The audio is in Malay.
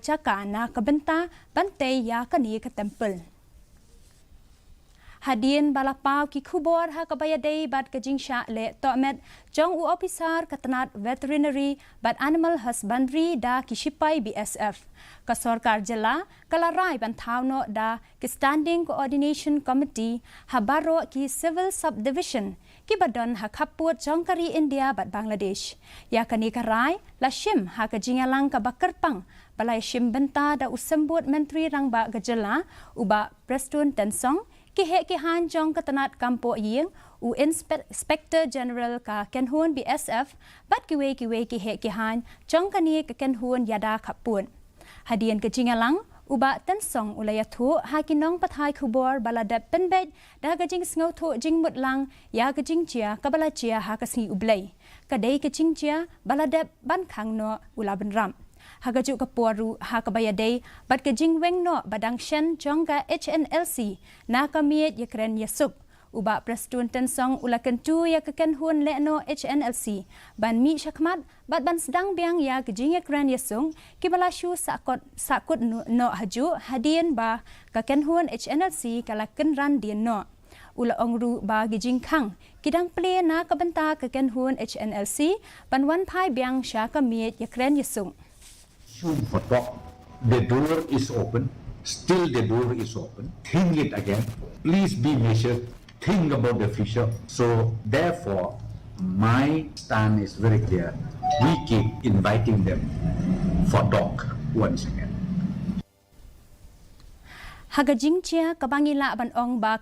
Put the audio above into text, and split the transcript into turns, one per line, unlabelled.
caka na kabenta bantay ya kani ka temple. Hadien balapau ki khubor ha kabayadei bat kajing Shah le Tohmet jong u officer ka Tnat Veterinary bat Animal Husbandry da kisipai BSF ka Sorkar jela kalarai ban Thaw no da ki Standing Coordination Committee ha baro ki Civil Subdivision ki badon ha Khappud jong kari India bat Bangladesh ya kani karai la shim ha kajing alang ka bakarpang balai shim benta da usambut menteri rang ba gajela uba Prestun Tensong KHASI jong ka Tnat kampo yeng u Inspector General ka Kenhun BSF bat kiwe KHASI jong kani ka Kenhun yada Khappud. Hadien ka jingalang uba Tensong ulayathu hakinong pathai khubor baladap penbet da ka jing sngo tho jing mutlang ya ka jing chia ka bala chia ha ka si ublai kadai ka jing chia baladap ban khang no ulaban ram. Hagaju kapuaru hakabayadei bat kajing weng no badang shen jongga HNLC na kamiet yakren yasuk uba Prestun Tensong ulakan tu ya kekenhun le no HNLC ban mi syakmat bat ban sedang biang ya kajing yakren yasung kibalashu sakut no haju Hadien ba kekenhun HNLC kalaken ran dien no ula ongru ba gijing khang kidang ple na kabenta kekenhun HNLC ban wan phai biang Shah kamiet yakren yasung.
For talk, the door is open, still the door is open. Think it again. Please be measured. Think about the future. So therefore, my stand is very clear. We keep inviting them for talk once again.
Hagajing chia kabangila ban ong ba